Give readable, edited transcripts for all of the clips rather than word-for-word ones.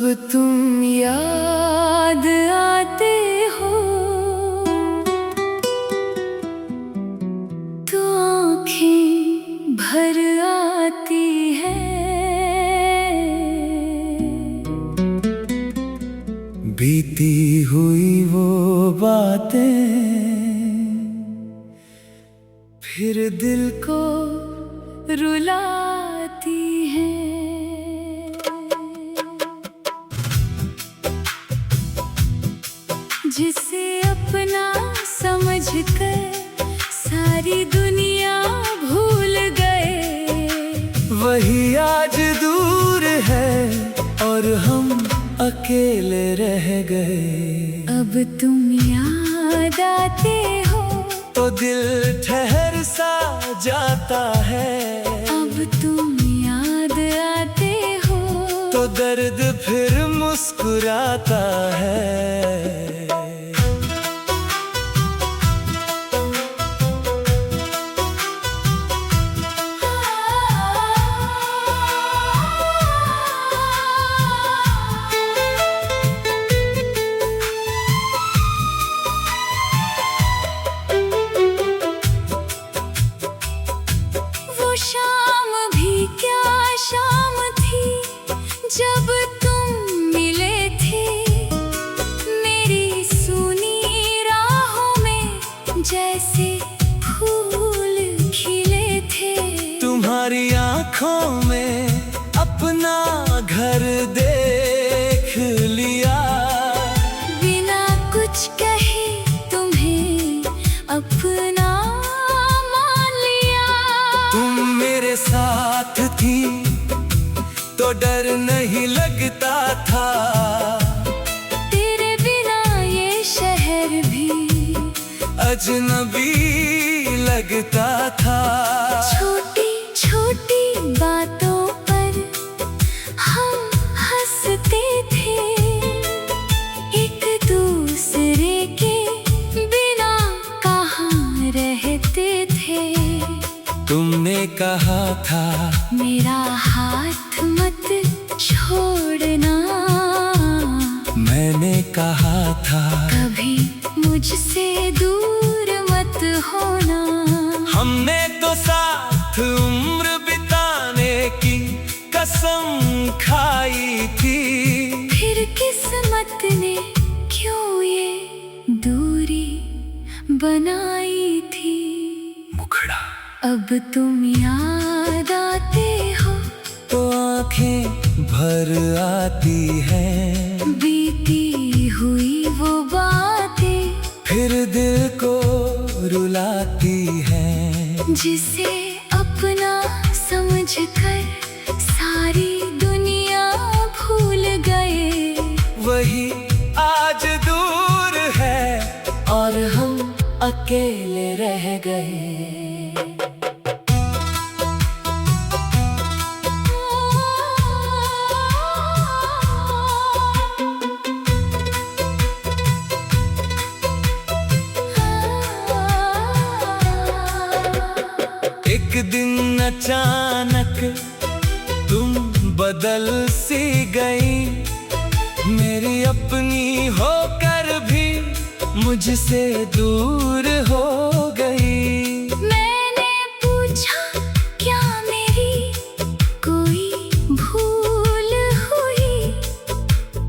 तुम याद आते हो तो आँखें भर आती हैं। बीती हुई वो बातें फिर दिल को रुलाती हैं। जिसे अपना समझकर सारी दुनिया भूल गए, वही आज दूर है और हम अकेले रह गए। अब तुम याद आते हो तो दिल ठहर सा जाता है। अब तुम याद आते हो तो दर्द फिर मुस्कुराता है। शाम भी क्या शाम थी जब तुम मिले थे। मेरी सूनी राहों में जैसे फूल खिले थे। तुम्हारी आँखों में अपना घर देख लिया। बिना कुछ कहे तुम्हें अपना साथ थी तो डर नहीं लगता था। तेरे बिना ये शहर भी अजनबी लगता था। छोटी छोटी बातों पर हम हंसते थे। एक दूसरे के बिना कहाँ रहते थे। तुमने कहा था मेरा हाथ मत छोड़ना। मैंने कहा था कभी मुझसे दूर मत होना। हमने तो साथ उम्र बिताने की कसम खाई थी। फिर किस्मत ने क्यों ये दूरी बनाई थी। मुखड़ा अब तुम याद आते हो तो आँखें भर आती हैं। बीती हुई वो बातें फिर दिल को रुलाती हैं। जिसे अपना समझकर सारी दुनिया भूल गए, वही आज दूर है और हम अकेले रह गए। एक दिन अचानक तुम बदल सी गई। मेरी अपनी होकर भी मुझसे दूर हो गई। मैंने पूछा क्या मेरी कोई भूल हुई।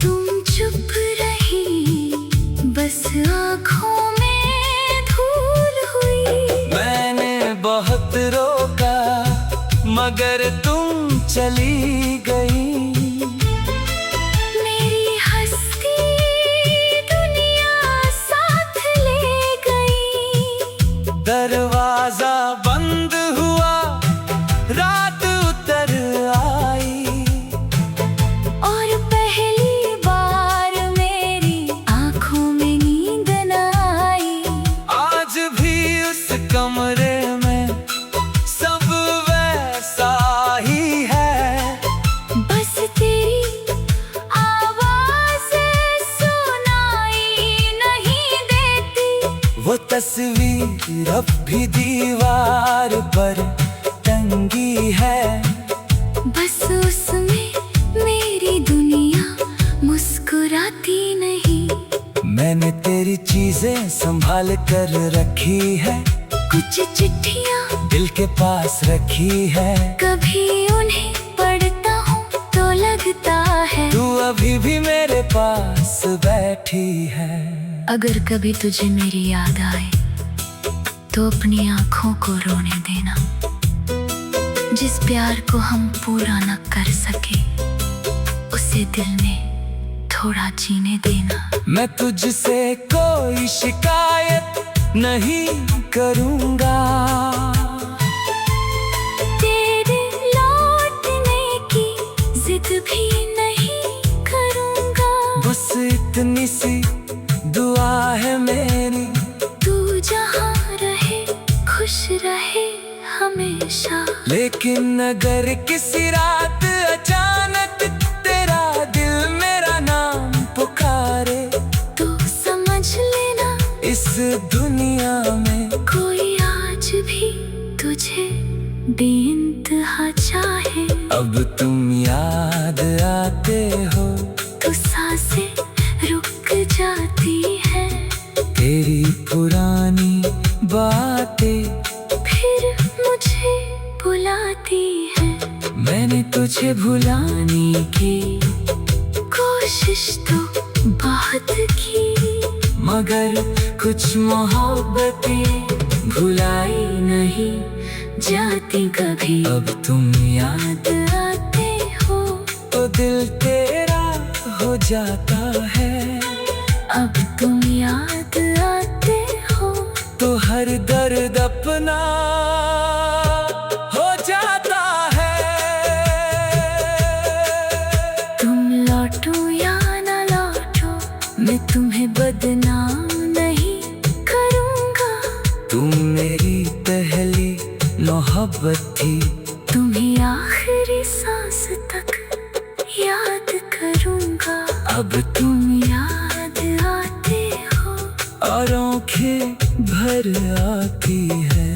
तुम चुप रही, बस आँखों में धूल हुई। मैंने बहुत रोका मगर तुम चली गई। मेरी हस्ती दुनिया साथ ले गई। दरवाजा बंद हुआ, रात उतर आई। और पहली बार मेरी आँखों में नींद न आई। आज भी उस कमरे में सब वैसा ही है। बस तेरी आवाज़ सुनाई नहीं देती। वो तस्वीर अब भी दीवार पर टंगी है। बस उसमें मेरी दुनिया मैंने तेरी चीजें संभाल कर रखी है, कुछ चिट्ठियाँ दिल के पास रखी है। कभी उन्हें पढ़ता हूँ तो लगता है तू अभी भी मेरे पास बैठी है। अगर कभी तुझे मेरी याद आए तो अपनी आँखों को रोने देना। जिस प्यार को हम पूरा न कर सके उसे दिल में थोड़ा जीने देना। मैं तुझसे कोई शिकायत नहीं करूँगा, तेरे लौटने की जिद भी नहीं करूँगा। बस इतनी सी दुआ है मेरी, तू जहाँ रहे खुश रहे हमेशा। लेकिन अगर किसी रात अचानक तेरा दिल मेरा नाम पुकारे तो समझ लेना इस दुनिया में कोई आज भी तुझे बेइंतहा चाहे। अब तुम याद आते हो तो सांसें रुक जाती है, तेरी पुरानी बातें फिर मुझे बुलाती है। मैंने तुझे भुलाने की कोशिश तो बहुत की, मगर कुछ मोहब्बतें भुलाई नहीं जाती कभी। अब तुम याद आते हो तो दिल तेरा हो जाता है। अब तुम याद आते हो तो हर दर्द अपना हो जाता है। तुम लौटो या ना लौटो मैं तुम्हें बदनाम नहीं करूँगा। तुम मेरी पहली मोहब्बत थी, तुम्हें आखिरी सांस तक याद करूँगा। अब तुम याद आते हो और आँखें भर आती है।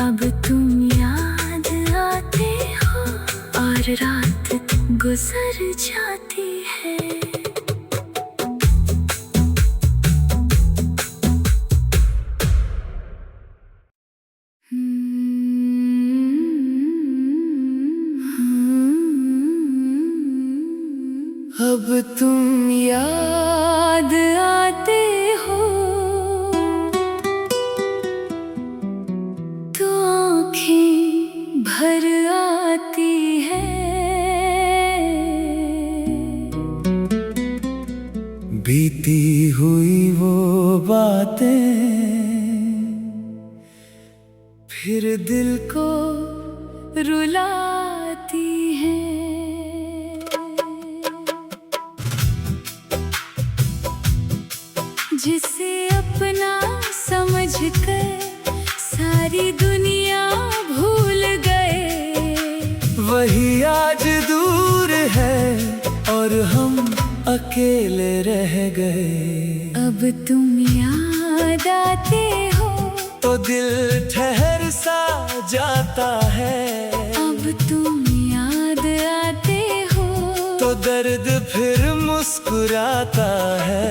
अब तुम याद आते हो और रात गुजर जाती है। अब तुम याद आते हो तो आँखें भर आती है। बीती हुई वो बातें फिर दिल को रुलाती है। जिसे अपना समझकर सारी दुनिया भूल गए, वही आज दूर है और हम अकेले रह गए। अब तुम याद आते हो तो दिल ठहर सा जाता है। अब तुम याद आते हो तो दर्द फिर मुस्कुराता है।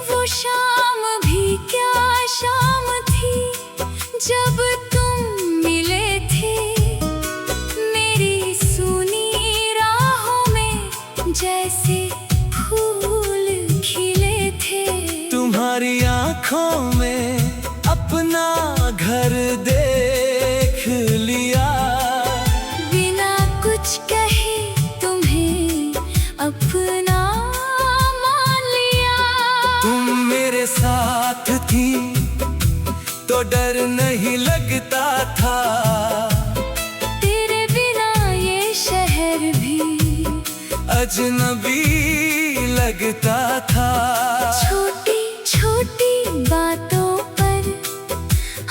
वो शाम भी क्या शाम थी जब तुम मिले थे। मेरी सूनी राहों में जैसे फूल खिले थे। तुम्हारी आँखों में अपना घर देख लिया, बिना कुछ कहे तुम्हें अपना मान लिया। तुम मेरे साथ थी तो डर नहीं लगता था। तेरे बिना ये शहर भी अजनबी लगता था। छोटी छोटी बातों पर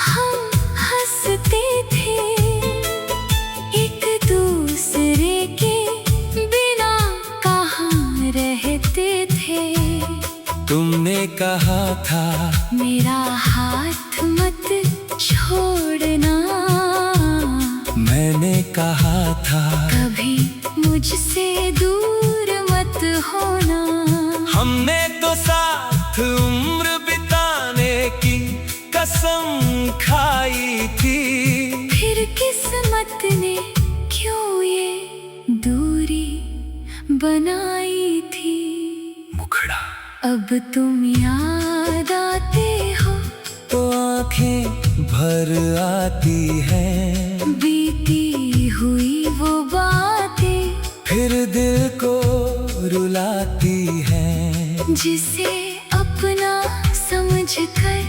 हम हंसते थे, एक दूसरे थे। तुमने कहा था मेरा हाथ मत छोड़ना, मैंने कहा था कभी मुझसे दूर मत होना। हमने तो साथ उम्र बिताने की कसम खाई थी, फिर किस्मत ने क्यों ये दूरी बनाई थी। मुखड़ा अब तुम याद आते हो तो आंखें भर आती हैं, बीती हुई वो बातें फिर दिल को रुलाती हैं। जिसे अपना समझकर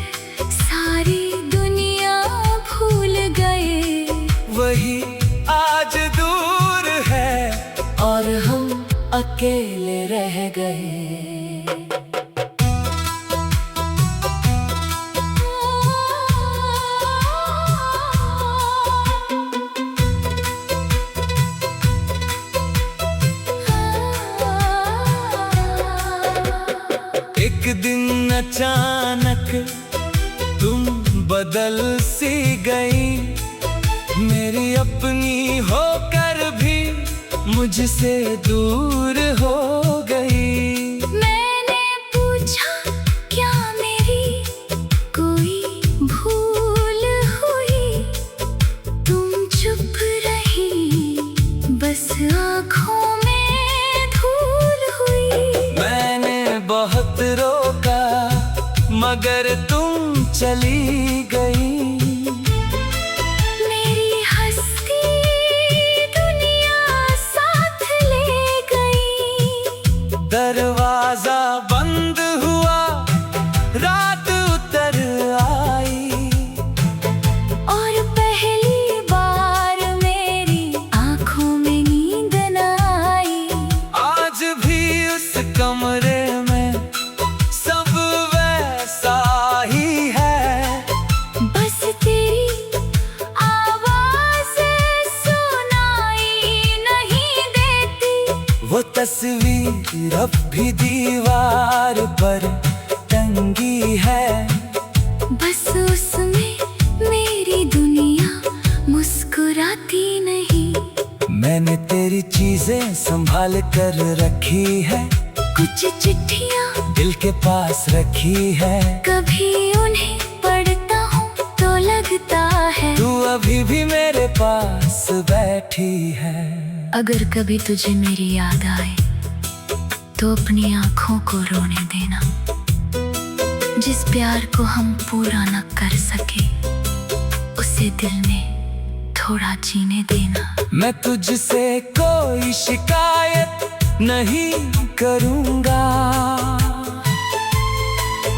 सारी दुनिया भूल गए, वही आज दूर है और हम अकेले रह गए। एक दिन अचानक तुम बदल सी गई, मेरी अपनी होकर भी मुझसे दूर हो गई। मैंने पूछा क्या मेरी कोई भूल हुई, तुम चुप रही, बस आँखों में धूल हुई। मैंने बहुत रोका मगर तुम चली गई, मेरी हस्ती दुनिया साथ ले गई। दरवाजा बंद हुआ, रात उतर आई, और पहली बार मेरी आँखों में नींद न आई। आज भी उस कमरे में सब वैसा ही है, बस तेरी आवाज़ सुनाई नहीं देती। वो तस्वीर अब भी दीवार पर टंगी है, बस उसमें मेरी दुनिया मुस्कुराती नहीं। मैंने तेरी चीजें संभाल कर रखी है, कुछ चिट्ठियाँ दिल के पास रखी है। कभी उन्हें पढ़ता हूँ तो लगता है तू अभी भी मेरे पास बैठी है। अगर कभी तुझे मेरी याद आए तो अपनी आँखों को रोने देना, जिस प्यार को हम पूरा न कर सके उसे दिल में थोड़ा जीने देना। मैं तुझसे कोई शिकायत नहीं करूँगा,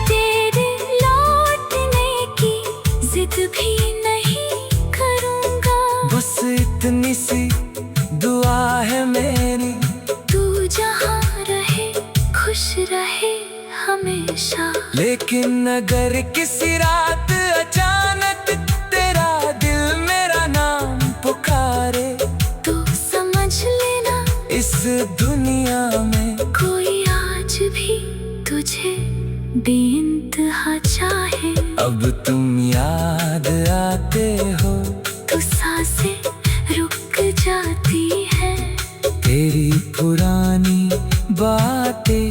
तेरे लौटने की जिद भी नहीं करूँगा। बस इतनी सी दुआ है मेरी, तू जहाँ रहे खुश रहे हमेशा। लेकिन अगर किसी रात अचानक तेरा दिल मेरा नाम पुकारे, तो समझ लेना इस दुनिया में कोई आज भी तुझे बेइंतहा चाहे। अब तुम याद आते हो तो सांसें रुक जाती है, तेरी पुरानी बातें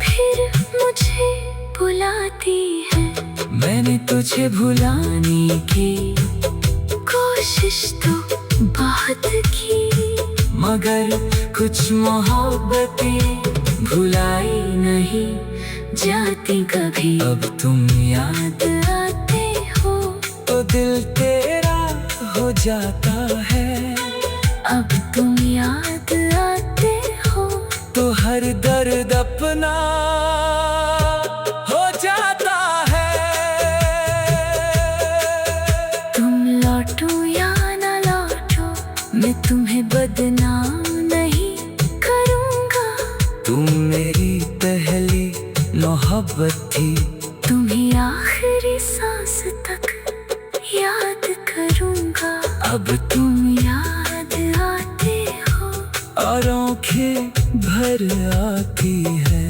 फिर मुझे बुलाती है। मैंने तुझे भुलाने की कोशिश तो बहुत की, मगर कुछ मोहब्बतें भुलाई नहीं जाती कभी। अब तुम याद आते हो तो दिल तेरा हो जाता है, अब तुम याद आते हो तो हर दर्द अपना हो जाता है। तुम लौटो या ना लौटो मैं तुम्हें बदनाम नहीं करूँगा। तुम मेरी पहली मोहब्बत थी, तुम्हें आखिरी सांस तक याद करूँगा। अब तुम याद आते हो और आंखें भर आती है।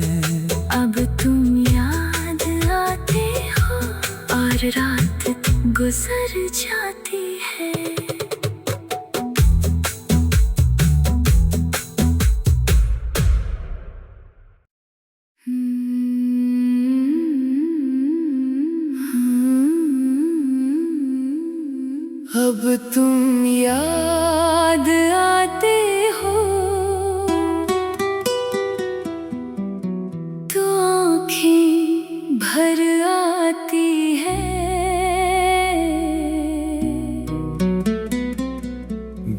हर रात गुजर जाती है। अब तुम याद आते हो तो आँखें भर आती है।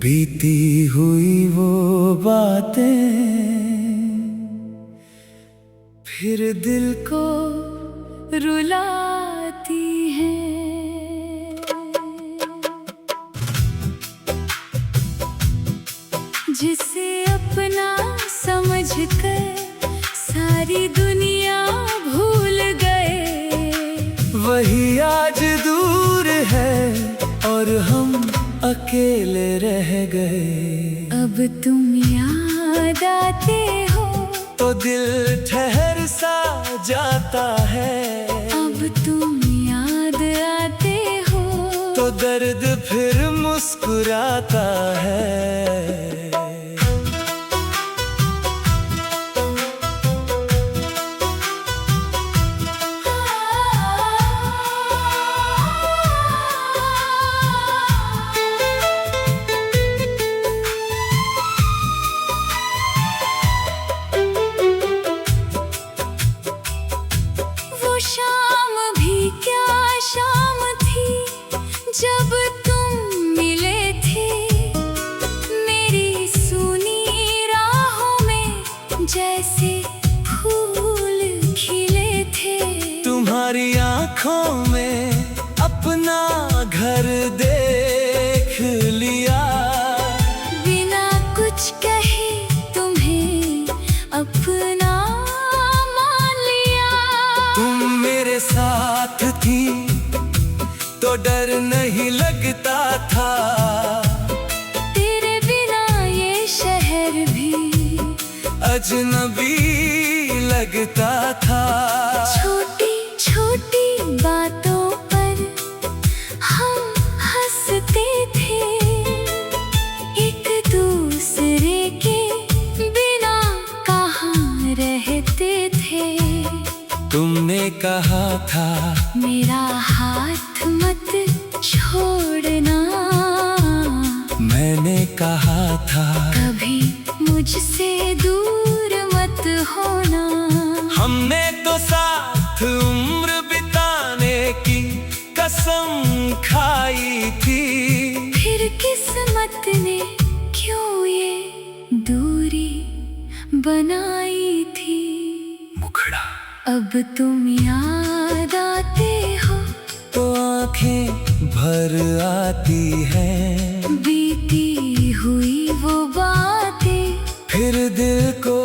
बीती हुई वो बातें फिर दिल को रुलाती है। जिसे अपना समझकर सारी दुनिया भूल गए, वही आज दूर है और हम अकेले रह गए। अब तुम याद आते हो तो दिल ठहर सा जाता है। अब तुम याद आते हो तो दर्द फिर मुस्कुराता है। शाम भी क्या शाम थी जब तुम मिले थे। मेरी सुनी राहों में जैसे फूल खिले थे। तुम्हारी आँखों में अपना घर देख लिया। बिना कुछ कहे तुम्हें अपना साथ थी तो डर नहीं लगता था। तेरे बिना ये शहर भी अजनबी लगता था। छोटी छोटी बातों पर हम हंसते थे। एक दूसरे के बिना कहाँ रहते थे। तुमने कहा था मेरा हाथ मत छोड़ना। मैंने कहा था कभी मुझसे दूर मत होना। हमने तो साथ उम्र बिताने की कसम खाई थी। फिर किस्मत ने क्यों ये दूरी बनाई थी। मुखड़ा अब तुम याद आते हो तो आँखें भर आती है। बीती हुई वो बातें फिर दिल को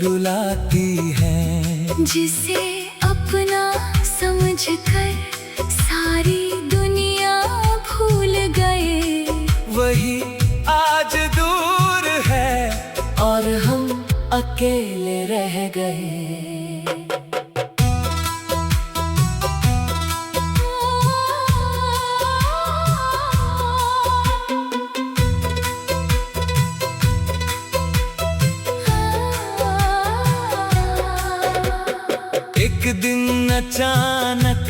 रुलाती है। जिसे अपना समझकर सारी दुनिया भूल गए, वही आज दूर है और हम अकेले रह गए। एक दिन अचानक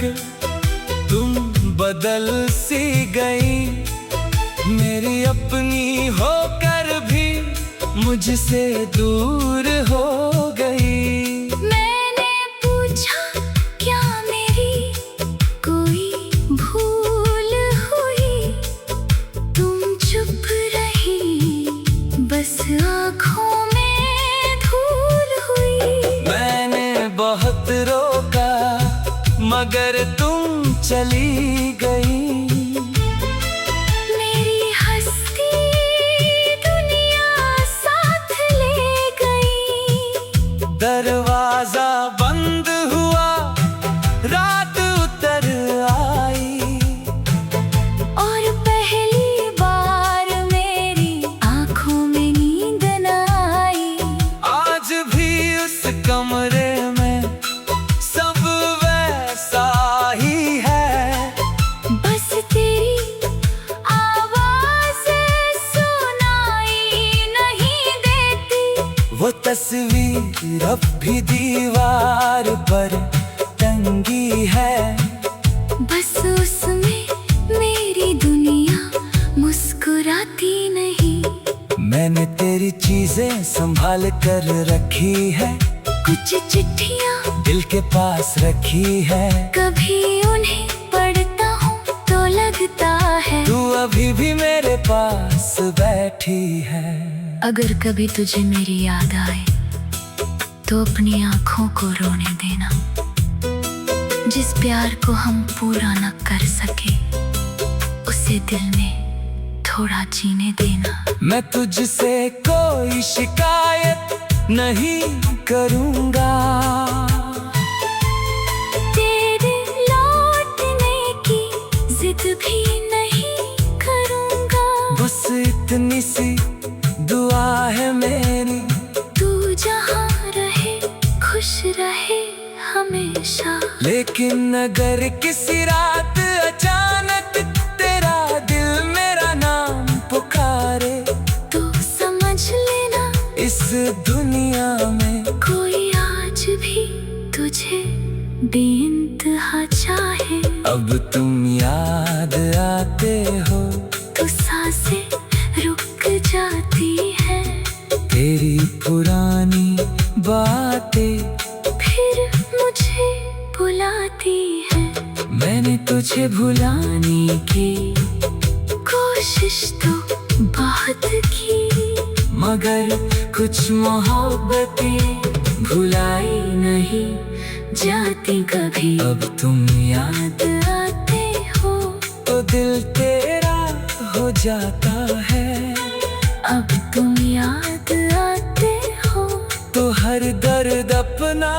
तुम बदल सी गई। मेरी अपनी होकर भी मुझसे दूर हो गई। मैंने पूछा क्या मेरी कोई भूल हुई। तुम चुप रही, बस आँखों में धूल हुई। मैंने बहुत रोका मगर तुम चली गई। मेरी हस्ती दुनिया साथ ले गई। दरवाजा बंद हुआ, रात उतर आई। और पहली बार मेरी आँखों में नींद न आई। आज भी उस कमरे में सब वैसा ही है। भी दीवार पर टंगी है। बस उसमें मेरी दुनिया मुस्कुराती नहीं। मैंने तेरी चीजें संभाल कर रखी है, कुछ चिट्ठियाँ दिल के पास रखी है। कभी उन्हें पढ़ता हूँ तो लगता है तू अभी भी मेरे पास बैठी है। अगर कभी तुझे मेरी याद आए तो अपनी आँखों को रोने देना। जिस प्यार को हम पूरा न कर सके उसे दिल में थोड़ा जीने देना। मैं तुझसे कोई शिकायत नहीं करूँगा, तेरे लौटने की जिद भी नहीं करूँगा। बस इतनी सी दुआ है मेरी, तू जहाँ रहे खुश रहे हमेशा। लेकिन अगर किसी रात अचानक तेरा दिल मेरा नाम पुकारे तो समझ लेना इस दुनिया में कोई आज भी तुझे बेइंतहा चाहे। अब तुम याद आते हो तो सांसें रुक जाती है, तेरी पुरानी बातें फिर मुझे बुलाती है। मैंने तुझे भुलाने की कोशिश तो बहुत की, मगर कुछ मोहब्बतें भुलाई नहीं जाती कभी। अब तुम याद आते हो तो दिल तेरा हो जाता है। अब तुम याद आते हो तो हर दर्द अपना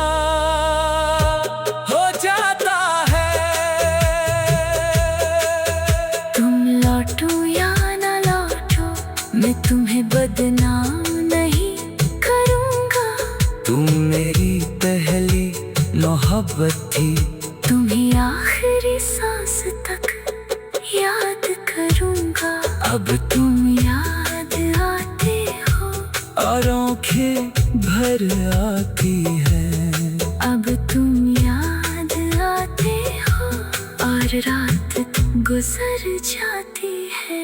हो जाता है। तुम लौटो या ना लौटो मैं तुम्हें बदनाम नहीं करूँगा। तुम मेरी पहली मोहब्बत थी, तुम्हें आखिरी सांस तक याद करूँगा। अब तुम याद आते हो और आँखें भर आती है। अब तुम याद आते हो और रात गुजर जाती है।